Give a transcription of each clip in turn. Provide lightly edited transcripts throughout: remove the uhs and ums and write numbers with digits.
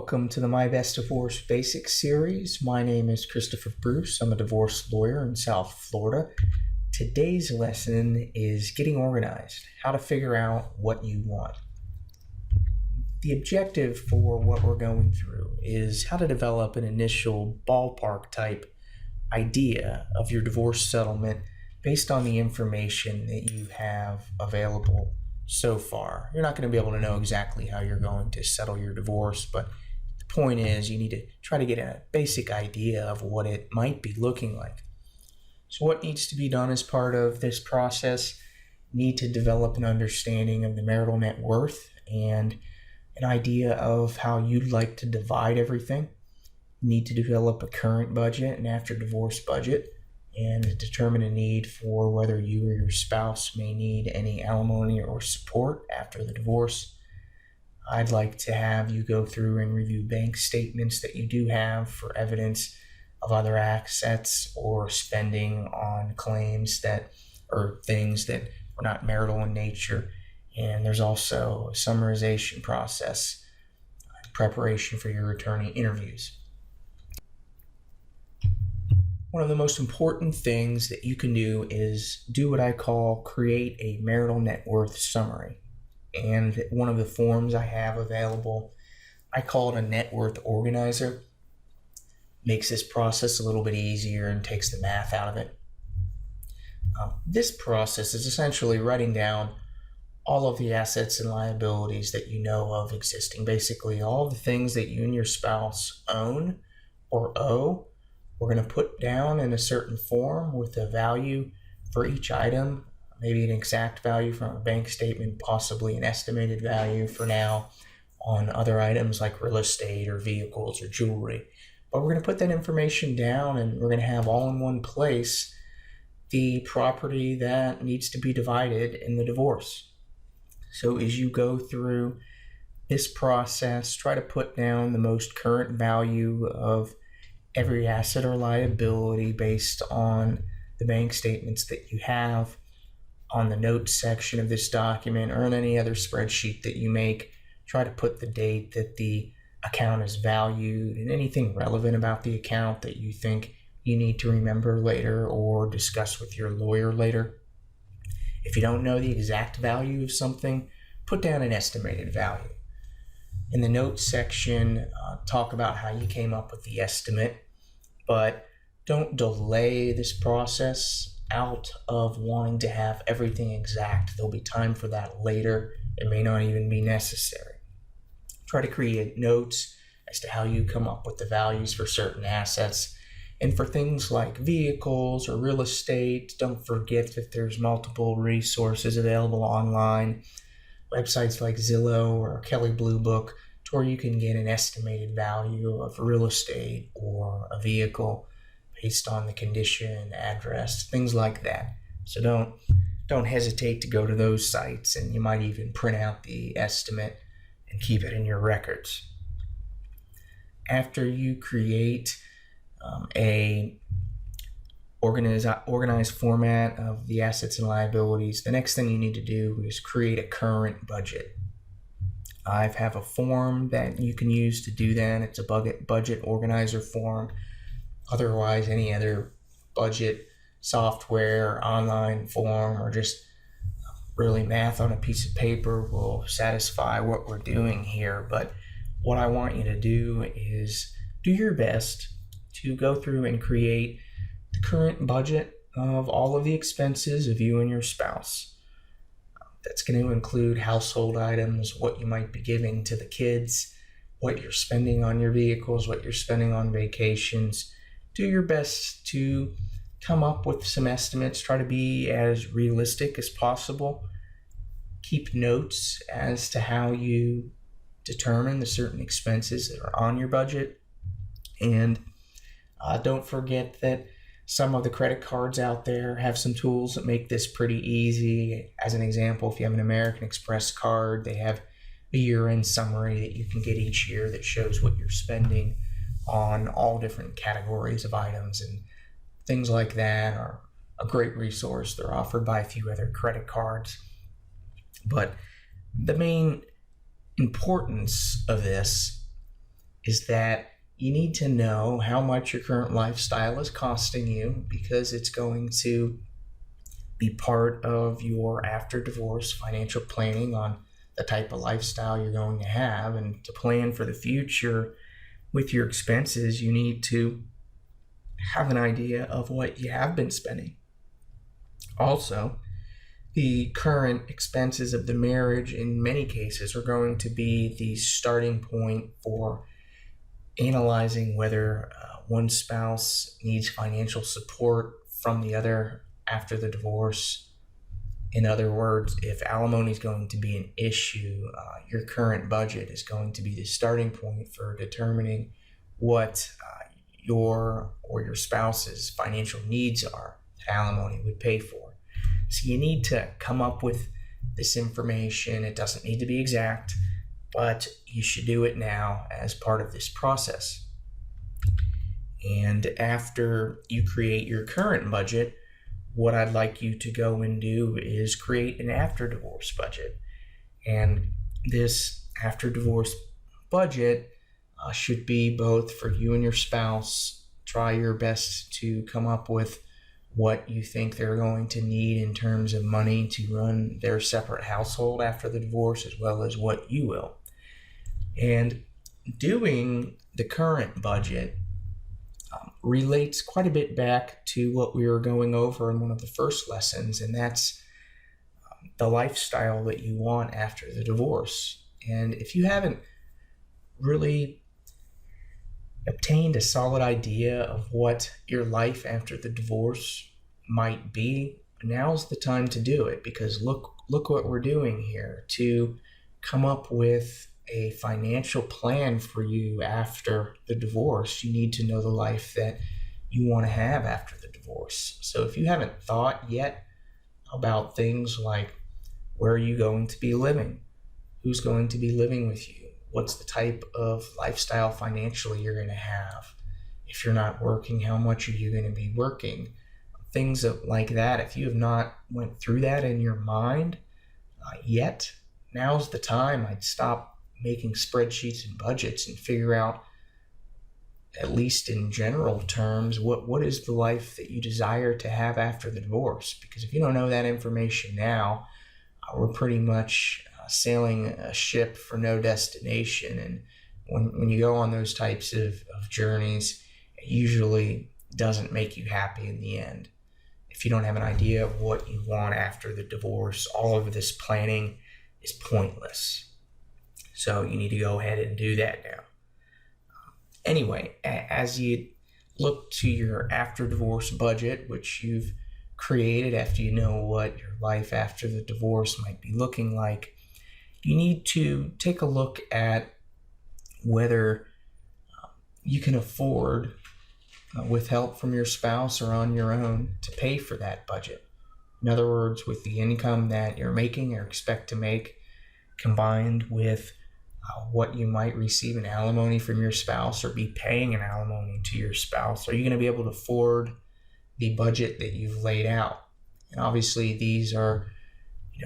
Welcome to the My Best Divorce Basics series. My name is Christopher Bruce. I'm a divorce lawyer in South Florida. Today's lesson is getting organized, how to figure out what you want. The objective for what we're going through is how to develop an initial ballpark type idea of your divorce settlement based on the information that you have available so far. You're not going to be able to know exactly how you're going to settle your divorce, but the point is you need to try to get a basic idea of what it might be looking like. So what needs to be done as part of this process? You need to develop an understanding of the marital net worth and an idea of how you'd like to divide everything. You need to develop a current budget and after divorce budget, and determine a need for whether you or your spouse may need any alimony or support after the divorce. I'd like to have you go through and review bank statements that you do have for evidence of other assets or spending on claims that or things that were not marital in nature. And there's also a summarization process in preparation for your attorney interviews. One of the most important things that you can do is do what I call create a marital net worth summary. And one of the forms I have available, I call it a net worth organizer. Makes this process a little bit easier and takes the math out of it. This process is essentially writing down all of the assets and liabilities that you know of existing. Basically, all of the things that you and your spouse own or owe. We're going to put down in a certain form with a value for each item, maybe an exact value from a bank statement, possibly an estimated value for now on other items like real estate or vehicles or jewelry. But we're going to put that information down and we're going to have all in one place the property that needs to be divided in the divorce. So as you go through this process, try to put down the most current value of every asset or liability based on the bank statements that you have on the notes section of this document or in any other spreadsheet that you make. Try to put the date that the account is valued and anything relevant about the account that you think you need to remember later or discuss with your lawyer later. If you don't know the exact value of something, put down an estimated value. In the notes section, talk about how you came up with the estimate. But don't delay this process out of wanting to have everything exact. There'll be time for that later. It may not even be necessary. Try to create notes as to how you come up with the values for certain assets. And for things like vehicles or real estate, don't forget that there's multiple resources available online. Websites like Zillow or Kelley Blue Book, to where you can get an estimated value of real estate or a vehicle based on the condition, address, things like that. So don't hesitate to go to those sites, and you might even print out the estimate and keep it in your records. After you create a organized format of the assets and liabilities, the next thing you need to do is create a current budget. I have a form that you can use to do that. It's a budget organizer form. Otherwise, any other budget software, online form, or just really math on a piece of paper will satisfy what we're doing here. But what I want you to do is do your best to go through and create the current budget of all of the expenses of you and your spouse. That's going to include household items, what you might be giving to the kids, what you're spending on your vehicles, what you're spending on vacations. Do your best to come up with some estimates. Try to be as realistic as possible. Keep notes as to how you determine the certain expenses that are on your budget. And don't forget that some of the credit cards out there have some tools that make this pretty easy. As an example, if you have an American Express card, they have a year-end summary that you can get each year that shows what you're spending on all different categories of items, and things like that are a great resource. They're offered by a few other credit cards. But the main importance of this is that you need to know how much your current lifestyle is costing you, because it's going to be part of your after divorce financial planning on the type of lifestyle you're going to have. And to plan for the future with your expenses, you need to have an idea of what you have been spending. Also, the current expenses of the marriage in many cases are going to be the starting point for analyzing whether one spouse needs financial support from the other after the divorce. In other words, if alimony is going to be an issue, your current budget is going to be the starting point for determining what your or your spouse's financial needs are that alimony would pay for. So you need to come up with this information. It doesn't need to be exact, but you should do it now as part of this process. And after you create your current budget, what I'd like you to go and do is create an after divorce budget. And this after divorce budget should be both for you and your spouse. Try your best to come up with what you think they're going to need in terms of money to run their separate household after the divorce, as well as what you will. And doing the current budget relates quite a bit back to what we were going over in one of the first lessons, and that's the lifestyle that you want after the divorce. And if you haven't really obtained a solid idea of what your life after the divorce might be, now's the time to do it, because look what we're doing here. To come up with a financial plan for you after the divorce, you need to know the life that you want to have after the divorce. So if you haven't thought yet about things like, where are you going to be living? Who's going to be living with you? What's the type of lifestyle financially you're going to have? If you're not working, how much are you going to be working? Things like that. If you have not went through that in your mind yet, now's the time. I'd stop making spreadsheets and budgets and figure out, at least in general terms, what is the life that you desire to have after the divorce. Because if you don't know that information now, we're pretty much sailing a ship for no destination. And when you go on those types of journeys, it usually doesn't make you happy in the end. If you don't have an idea of what you want after the divorce, all of this planning is pointless. So you need to go ahead and do that now. Anyway, as you look to your after divorce budget, which you've created after you know what your life after the divorce might be looking like, you need to take a look at whether you can afford, with help from your spouse or on your own, to pay for that budget. In other words, with the income that you're making or expect to make, combined with what you might receive in alimony from your spouse or be paying in alimony to your spouse, are you going to be able to afford the budget that you've laid out? And obviously these are,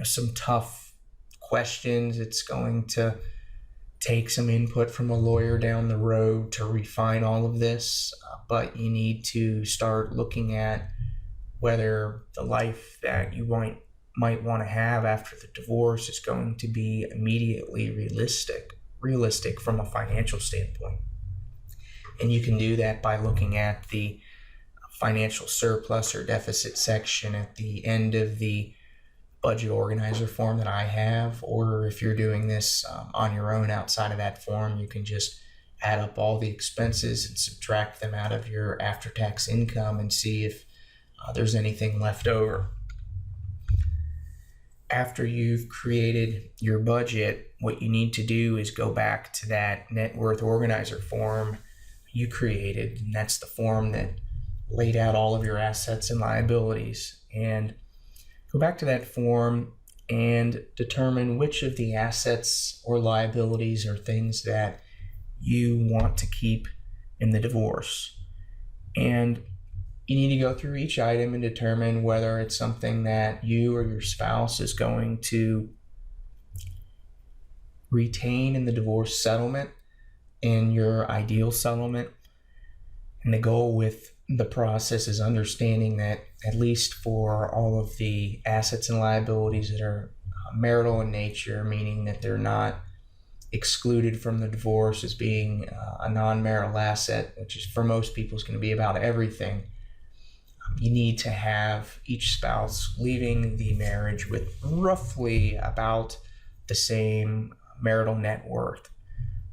some tough questions. It's going to take some input from a lawyer down the road to refine all of this, but you need to start looking at whether the life that you might want to have after the divorce is going to be immediately realistic from a financial standpoint. And you can do that by looking at the financial surplus or deficit section at the end of the budget organizer form that I have, or if you're doing this on your own outside of that form, you can just add up all the expenses and subtract them out of your after-tax income and see if there's anything left over. After you've created your budget, what you need to do is go back to that net worth organizer form you created, and that's the form that laid out all of your assets and liabilities. And go back to that form and determine which of the assets or liabilities are things that you want to keep in the divorce. And you need to go through each item and determine whether it's something that you or your spouse is going to retain in the divorce settlement, in your ideal settlement. And the goal with the process is understanding that, at least for all of the assets and liabilities that are marital in nature, meaning that they're not excluded from the divorce as being a non-marital asset, which is for most people is going to be about everything, you need to have each spouse leaving the marriage with roughly about the same marital net worth.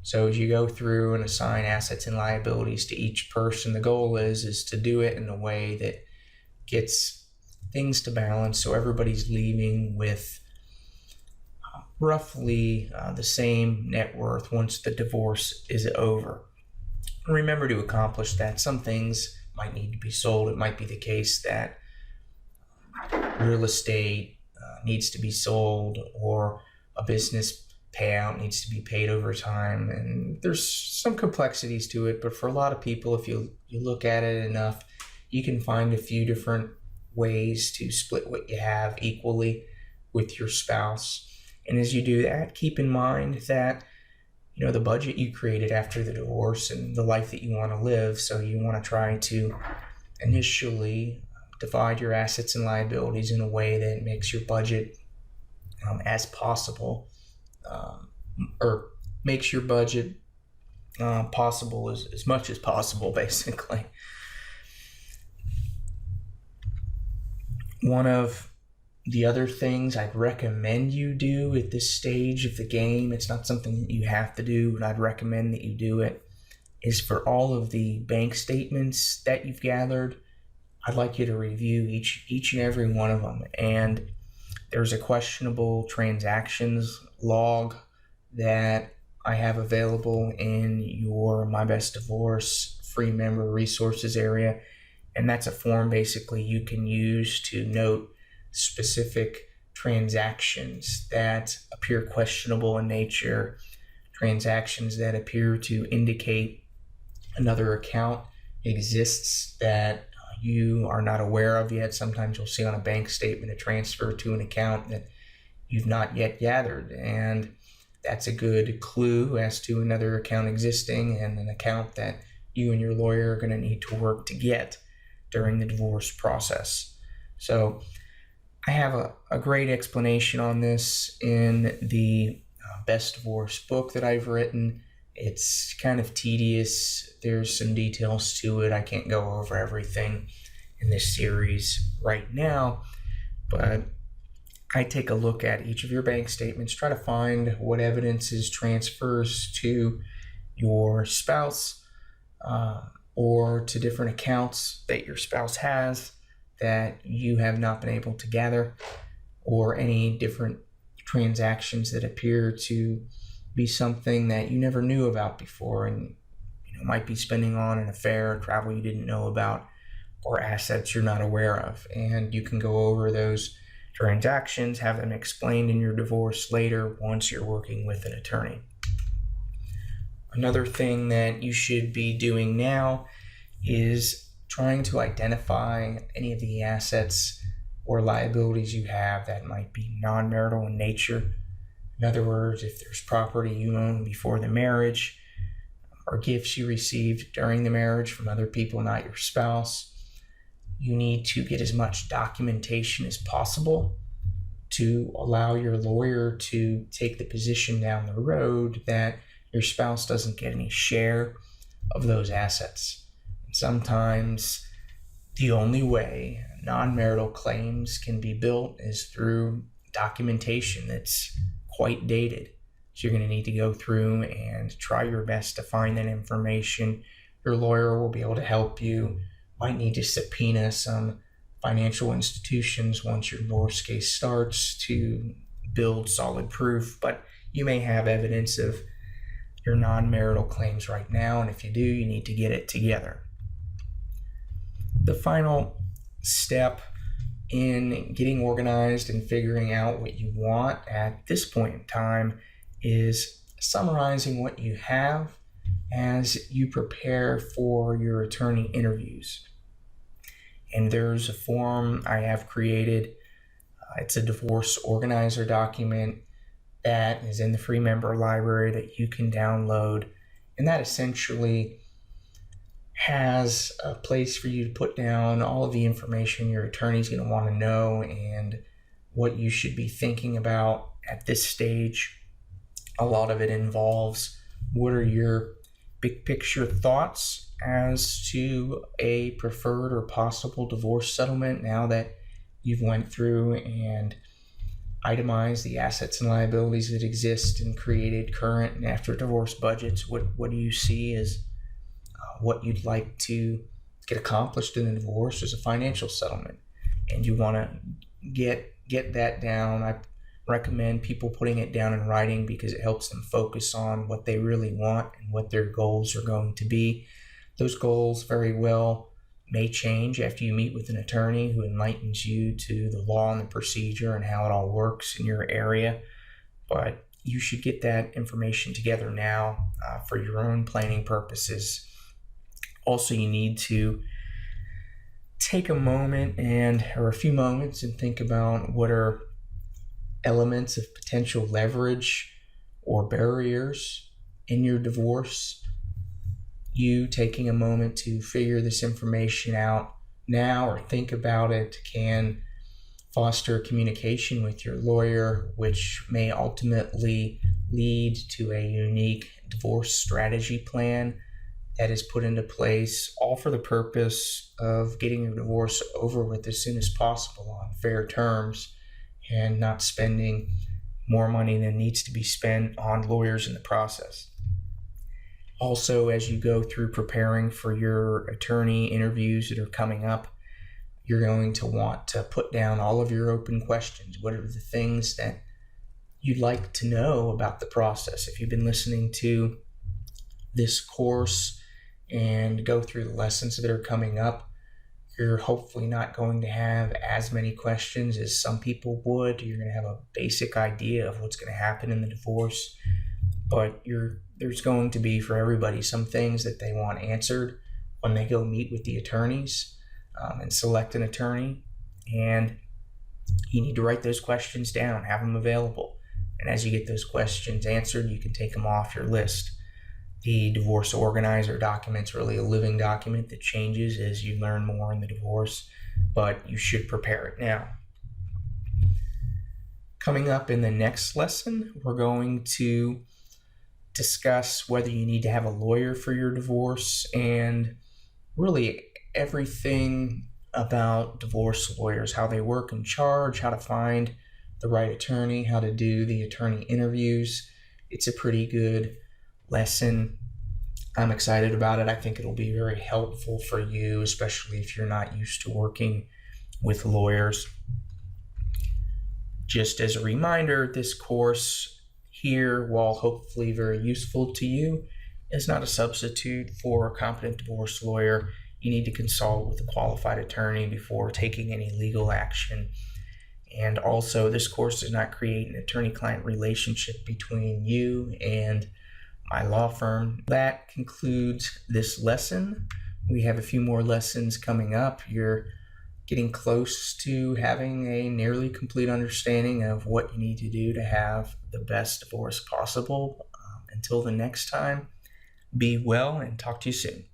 So as you go through and assign assets and liabilities to each person, the goal is to do it in a way that gets things to balance, so everybody's leaving with roughly the same net worth once the divorce is over. Remember, to accomplish that, some things might need to be sold. It might be the case that real estate needs to be sold, or a business payout needs to be paid over time, and there's some complexities to it. But for a lot of people, if you look at it enough, you can find a few different ways to split what you have equally with your spouse. And as you do that, keep in mind that the budget you created after the divorce and the life that you want to live. So you want to try to initially divide your assets and liabilities in a way that makes your budget as possible, or makes your budget possible as much as possible, basically. One of the other things I'd recommend you do at this stage of the game, it's not something that you have to do, but I'd recommend that you do it, is for all of the bank statements that you've gathered, I'd like you to review each and every one of them. And there's a questionable transactions log that I have available in your My Best Divorce free member resources area. And that's a form basically you can use to note specific transactions that appear questionable in nature, transactions that appear to indicate another account exists that you are not aware of yet. Sometimes you'll see on a bank statement a transfer to an account that you've not yet gathered, and that's a good clue as to another account existing and an account that you and your lawyer are going to need to work to get during the divorce process. So I have a great explanation on this in the Best Divorce book that I've written. It's kind of tedious. There's some details to it. I can't go over everything in this series right now, but I take a look at each of your bank statements, try to find what evidences transfers to your spouse or to different accounts that your spouse has that you have not been able to gather, or any different transactions that appear to be something that you never knew about before, and might be spending on an affair, travel you didn't know about, or assets you're not aware of. And you can go over those transactions, have them explained in your divorce later once you're working with an attorney. Another thing that you should be doing now is trying to identify any of the assets or liabilities you have that might be non-marital in nature. In other words, if there's property you own before the marriage, or gifts you received during the marriage from other people, not your spouse, you need to get as much documentation as possible to allow your lawyer to take the position down the road that your spouse doesn't get any share of those assets. And sometimes the only way non-marital claims can be built is through documentation that's quite dated. So you're going to need to go through and try your best to find that information. Your lawyer will be able to help you. Might need to subpoena some financial institutions once your divorce case starts to build solid proof, but you may have evidence of your non-marital claims right now, and if you do, you need to get it together. The final step in getting organized and figuring out what you want at this point in time is summarizing what you have as you prepare for your attorney interviews. And there's a form I have created. It's a divorce organizer document that is in the free member library that you can download. And that essentially has a place for you to put down all of the information your attorney's going to want to know and what you should be thinking about at this stage. A lot of it involves what are your big picture thoughts as to a preferred or possible divorce settlement now that you've went through and itemized the assets and liabilities that exist and created current and after divorce budgets. What do you see as what you'd like to get accomplished in a divorce as a financial settlement, and you want to get that down. I recommend people putting it down in writing because it helps them focus on what they really want and what their goals are going to be. Those goals very well may change after you meet with an attorney who enlightens you to the law and the procedure and how it all works in your area, but you should get that information together now for your own planning purposes. Also, you need to take a moment or a few moments and think about what are elements of potential leverage or barriers in your divorce. You taking a moment to figure this information out now or think about it can foster communication with your lawyer, which may ultimately lead to a unique divorce strategy plan that is put into place, all for the purpose of getting your divorce over with as soon as possible on fair terms and not spending more money than needs to be spent on lawyers in the process. Also, as you go through preparing for your attorney interviews that are coming up, you're going to want to put down all of your open questions. What are the things that you'd like to know about the process? If you've been listening to this course and go through the lessons that are coming up, you're hopefully not going to have as many questions as some people would. You're going to have a basic idea of what's going to happen in the divorce, but there's going to be for everybody some things that they want answered when they go meet with the attorneys and select an attorney. And you need to write those questions down, have them available. And as you get those questions answered, you can take them off your list. The divorce organizer document's really a living document that changes as you learn more in the divorce, but you should prepare it now. Coming up in the next lesson, we're going to discuss whether you need to have a lawyer for your divorce and really everything about divorce lawyers, how they work and charge, how to find the right attorney, how to do the attorney interviews. It's a pretty good lesson. I'm excited about it. I think it'll be very helpful for you, especially if you're not used to working with lawyers. Just as a reminder, this course here, while hopefully very useful to you, is not a substitute for a competent divorce lawyer. You need to consult with a qualified attorney before taking any legal action. And also, this course does not create an attorney-client relationship between you and my law firm. That concludes this lesson. We have a few more lessons coming up. You're getting close to having a nearly complete understanding of what you need to do to have the best divorce possible. Until the next time, be well and talk to you soon.